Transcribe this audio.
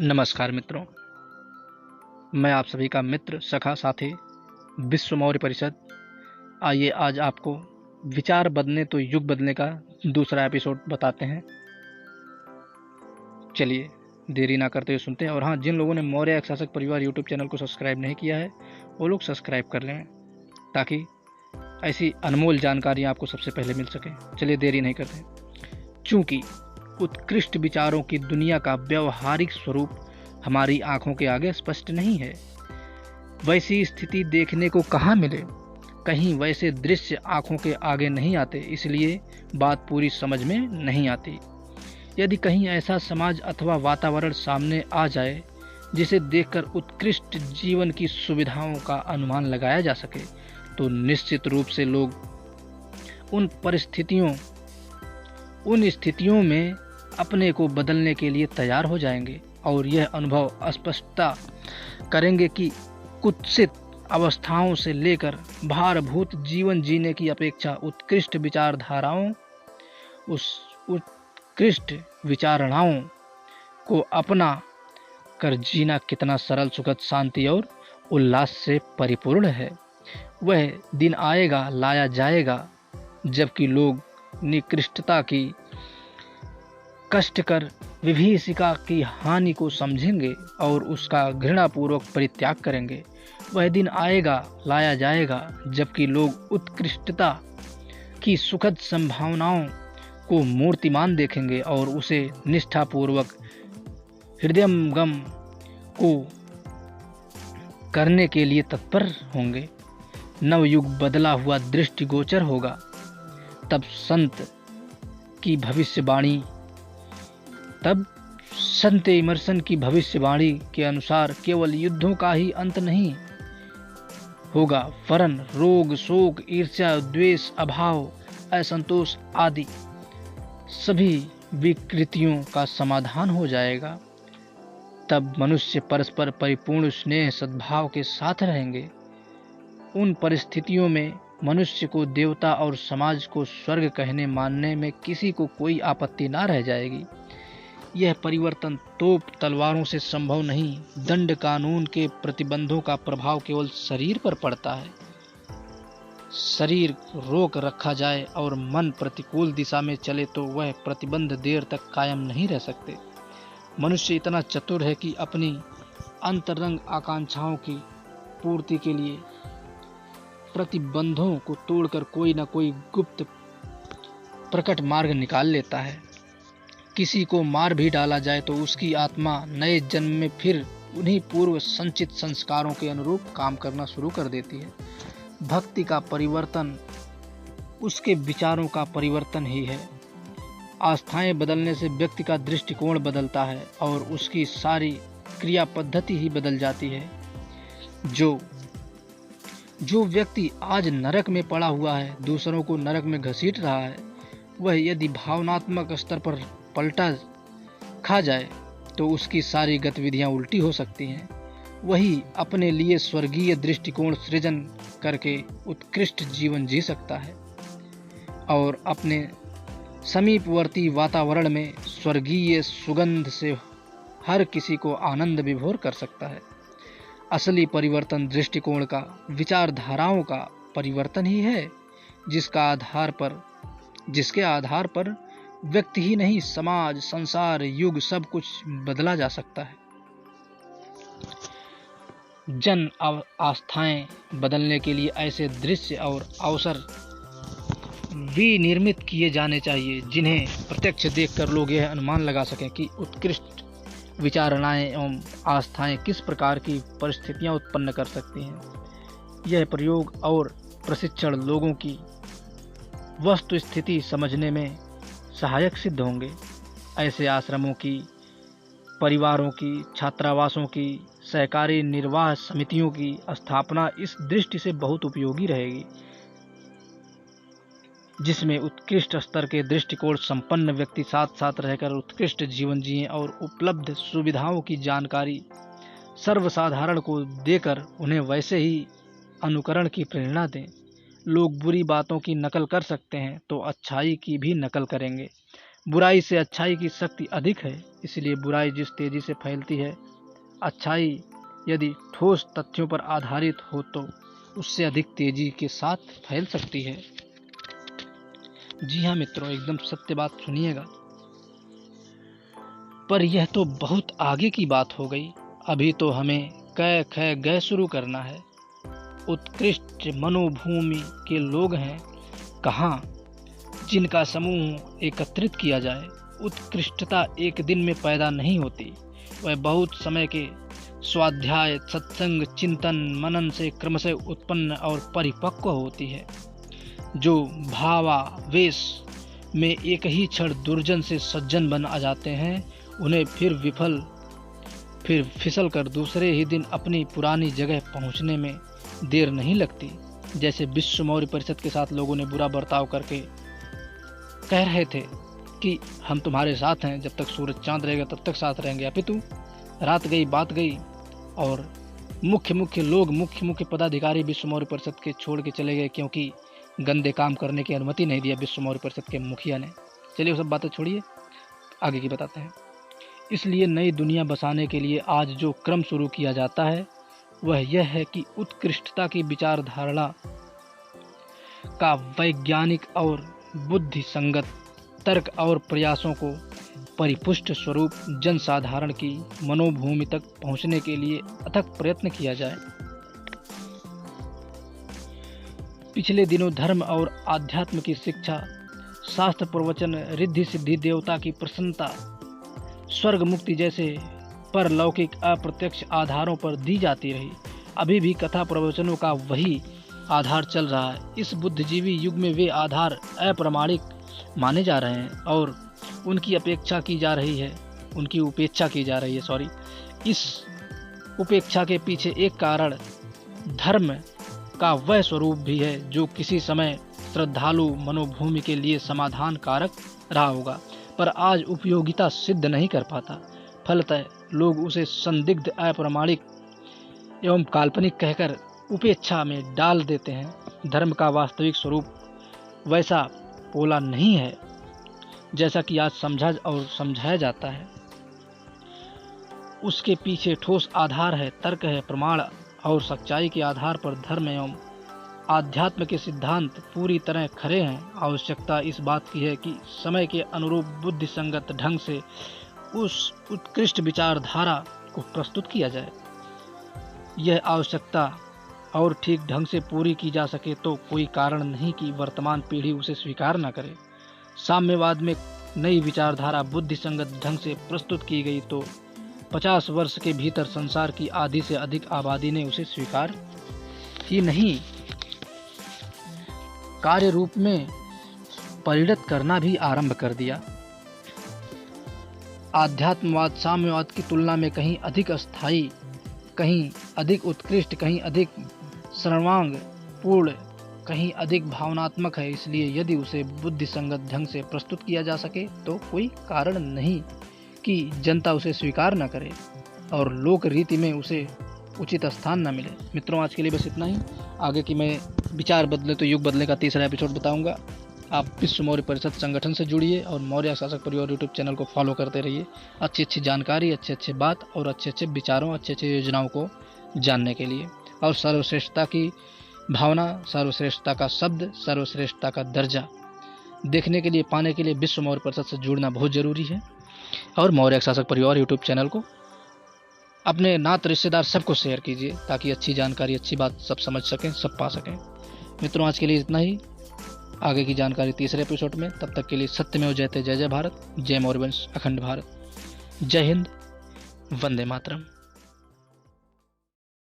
नमस्कार मित्रों, मैं आप सभी का मित्र सखा साथी विश्व मौर्य परिषद। आइए आज आपको विचार बदले तो युग बदलने का दूसरा एपिसोड बताते हैं। चलिए देरी ना करते हुए सुनते हैं। और हाँ, जिन लोगों ने मौर्य एक शासक परिवार यूट्यूब चैनल को सब्सक्राइब नहीं किया है वो लोग सब्सक्राइब कर लें ताकि ऐसी अनमोल जानकारियाँ आपको सबसे पहले मिल सके। चलिए देरी नहीं करते। चूँकि उत्कृष्ट विचारों की दुनिया का व्यवहारिक स्वरूप हमारी आंखों के आगे स्पष्ट नहीं है, वैसी स्थिति देखने को कहाँ मिले, कहीं वैसे दृश्य आंखों के आगे नहीं आते, इसलिए बात पूरी समझ में नहीं आती। यदि कहीं ऐसा समाज अथवा वातावरण सामने आ जाए जिसे देखकर उत्कृष्ट जीवन की सुविधाओं का अनुमान लगाया जा सके, तो निश्चित रूप से लोग उन स्थितियों में अपने को बदलने के लिए तैयार हो जाएंगे और यह अनुभव स्पष्टता करेंगे कि कुत्सित अवस्थाओं से लेकर भारभूत जीवन जीने की अपेक्षा उत्कृष्ट विचारधाराओं, उस उत्कृष्ट विचारणाओं को अपना कर जीना कितना सरल, सुखद, शांति और उल्लास से परिपूर्ण है। वह दिन आएगा, लाया जाएगा, जबकि लोग निकृष्टता की कष्टकर विभीषिका की हानि को समझेंगे और उसका घृणापूर्वक परित्याग करेंगे। वह दिन आएगा, लाया जाएगा, जबकि लोग उत्कृष्टता की सुखद संभावनाओं को मूर्तिमान देखेंगे और उसे निष्ठापूर्वक हृदयंगम को करने के लिए तत्पर होंगे। नवयुग बदला हुआ दृष्टिगोचर होगा। तब संत इमर्सन की भविष्यवाणी के अनुसार केवल युद्धों का ही अंत नहीं होगा, वरन रोग, शोक, ईर्ष्या, द्वेष, अभाव, असंतोष आदि सभी विकृतियों का समाधान हो जाएगा। तब मनुष्य परस्पर परिपूर्ण स्नेह सद्भाव के साथ रहेंगे। उन परिस्थितियों में मनुष्य को देवता और समाज को स्वर्ग कहने मानने में किसी को कोई आपत्ति ना रह जाएगी। यह परिवर्तन तोप तलवारों से संभव नहीं। दंड कानून के प्रतिबंधों का प्रभाव केवल शरीर पर पड़ता है। शरीर रोक रखा जाए और मन प्रतिकूल दिशा में चले तो वह प्रतिबंध देर तक कायम नहीं रह सकते। मनुष्य इतना चतुर है कि अपनी अंतरंग आकांक्षाओं की पूर्ति के लिए प्रतिबंधों को तोड़कर कोई न कोई गुप्त प्रकट मार्ग निकाल लेता है। किसी को मार भी डाला जाए तो उसकी आत्मा नए जन्म में फिर उन्हीं पूर्व संचित संस्कारों के अनुरूप काम करना शुरू कर देती है। भक्ति का परिवर्तन उसके विचारों का परिवर्तन ही है। आस्थाएं बदलने से व्यक्ति का दृष्टिकोण बदलता है और उसकी सारी क्रिया पद्धति ही बदल जाती है। जो व्यक्ति आज नरक में पड़ा हुआ है, दूसरों को नरक में घसीट रहा है, वह यदि भावनात्मक स्तर पर पलटा खा जाए तो उसकी सारी गतिविधियां उल्टी हो सकती हैं। वही अपने लिए स्वर्गीय दृष्टिकोण सृजन करके उत्कृष्ट जीवन जी सकता है और अपने समीपवर्ती वातावरण में स्वर्गीय सुगंध से हर किसी को आनंद विभोर कर सकता है। असली परिवर्तन दृष्टिकोण का, विचारधाराओं का परिवर्तन ही है, जिसके आधार पर व्यक्ति ही नहीं, समाज, संसार, युग सब कुछ बदला जा सकता है। जन आस्थाएं बदलने के लिए ऐसे दृश्य और अवसर विनिर्मित किए जाने चाहिए जिन्हें प्रत्यक्ष देखकर लोग यह अनुमान लगा सकें कि उत्कृष्ट विचारणाएं एवं आस्थाएं किस प्रकार की परिस्थितियां उत्पन्न कर सकती हैं। यह प्रयोग और प्रशिक्षण लोगों की वस्तु स्थिति समझने में सहायक सिद्ध होंगे। ऐसे आश्रमों की, परिवारों की, छात्रावासों की, सहकारी निर्वाह समितियों की स्थापना इस दृष्टि से बहुत उपयोगी रहेगी, जिसमें उत्कृष्ट स्तर के दृष्टिकोण संपन्न व्यक्ति साथ साथ रहकर उत्कृष्ट जीवन जिएं और उपलब्ध सुविधाओं की जानकारी सर्वसाधारण को देकर उन्हें वैसे ही अनुकरण की प्रेरणा दें। लोग बुरी बातों की नकल कर सकते हैं तो अच्छाई की भी नकल करेंगे। बुराई से अच्छाई की शक्ति अधिक है, इसलिए बुराई जिस तेजी से फैलती है, अच्छाई यदि ठोस तथ्यों पर आधारित हो तो उससे अधिक तेजी के साथ फैल सकती है। जी हाँ मित्रों, एकदम सत्य बात सुनिएगा। पर यह तो बहुत आगे की बात हो गई, अभी तो हमें कै ख गै शुरू करना है। उत्कृष्ट मनोभूमि के लोग हैं कहाँ, जिनका समूह एकत्रित किया जाए। उत्कृष्टता एक दिन में पैदा नहीं होती, वह बहुत समय के स्वाध्याय, सत्संग, चिंतन, मनन से क्रमशः उत्पन्न और परिपक्व होती है। जो भावावेश में एक ही क्षण दुर्जन से सज्जन बन आ जाते हैं, उन्हें फिर फिसल कर दूसरे ही दिन अपनी पुरानी जगह पहुंचने में देर नहीं लगती। जैसे विश्व मौर्य परिषद के साथ लोगों ने बुरा बर्ताव करके कह रहे थे कि हम तुम्हारे साथ हैं, जब तक सूरज चांद रहेगा तब तक साथ रहेंगे, अपितु रात गई बात गई और मुख्य पदाधिकारी विश्व मौर्य परिषद के छोड़ के चले गए, क्योंकि गंदे काम करने की अनुमति नहीं दिया विश्व मौर्य परिषद के मुखिया ने। चलिए वो सब बातें छोड़िए, आगे की बताते हैं। इसलिए नई दुनिया बसाने के लिए आज जो क्रम शुरू किया जाता है वह यह है कि उत्कृष्टता की विचारधारा का वैज्ञानिक और बुद्धि संगत तर्क और प्रयासों को परिपुष्ट स्वरूप जनसाधारण की मनोभूमि तक पहुंचने के लिए अथक प्रयत्न किया जाए। पिछले दिनों धर्म और आध्यात्म की शिक्षा, शास्त्र प्रवचन, रिद्धि सिद्धि, देवता की प्रसन्नता, स्वर्ग मुक्ति जैसे परलौकिक अप्रत्यक्ष आधारों पर दी जाती रही। अभी भी कथा प्रवचनों का वही आधार चल रहा है। इस बुद्धिजीवी युग में वे आधार अप्रामाणिक माने जा रहे हैं और उनकी उपेक्षा की जा रही है। इस उपेक्षा के पीछे एक कारण धर्म का वह स्वरूप भी है जो किसी समय श्रद्धालु मनोभूमि के लिए समाधान कारक रहा होगा, पर आज उपयोगिता सिद्ध नहीं कर पाता। फलतः लोग उसे संदिग्ध, अप्रामाणिक एवं काल्पनिक कहकर उपेक्षा में डाल देते हैं। धर्म का वास्तविक स्वरूप वैसा पोला नहीं है जैसा कि आज समझा और समझाया जाता है। उसके पीछे ठोस आधार है, तर्क है, प्रमाण और सच्चाई के आधार पर धर्म एवं आध्यात्म के सिद्धांत पूरी तरह खरे हैं। आवश्यकता इस बात की है कि समय के अनुरूप बुद्धि संगत ढंग से उस उत्कृष्ट विचारधारा को प्रस्तुत किया जाए। यह आवश्यकता और ठीक ढंग से पूरी की जा सके तो कोई कारण नहीं कि वर्तमान पीढ़ी उसे स्वीकार न करे। साम्यवाद में नई विचारधारा बुद्धि संगत ढंग से प्रस्तुत की गई तो 50 वर्ष के भीतर संसार की आधी से अधिक आबादी ने उसे स्वीकार ही नहीं, कार्य रूप में परिणत करना भी आरंभ कर दिया। आध्यात्मवाद साम्यवाद की तुलना में कहीं अधिक अस्थायी, कहीं अधिक उत्कृष्ट, कहीं अधिक सर्वांग पूर्ण, कहीं अधिक भावनात्मक है। इसलिए यदि उसे बुद्धि संगत ढंग से प्रस्तुत किया जा सके तो कोई कारण नहीं कि जनता उसे स्वीकार न करे और लोक रीति में उसे उचित स्थान न मिले। मित्रों, आज के लिए बस इतना ही। आगे की मैं विचार बदले तो युग बदले का तीसरा एपिसोड बताऊंगा। आप विश्व मौर्य परिषद संगठन से जुड़िए और मौर्य शासक परिवार यूट्यूब चैनल को फॉलो करते रहिए। अच्छी जानकारी, अच्छे बात और अच्छे विचारों, अच्छे योजनाओं को जानने के लिए, और सर्वश्रेष्ठता की भावना, सर्वश्रेष्ठता का शब्द, सर्वश्रेष्ठता का दर्जा देखने के लिए, पाने के लिए विश्व मौर्य परिषद से जुड़ना बहुत जरूरी है। और मौर्य शासक परिवार यूट्यूब चैनल को अपने नात रिश्तेदार सबको शेयर कीजिए ताकि अच्छी जानकारी, अच्छी बात सब समझ सकें, सब पा सकें। मित्रों, आज के लिए इतना ही। आगे की जानकारी तीसरे एपिसोड में। तब तक के लिए सत्यमेव जयते। जय जय भारत, जय मौर्य वंश, अखंड भारत। जय हिंद, वंदे मातरम।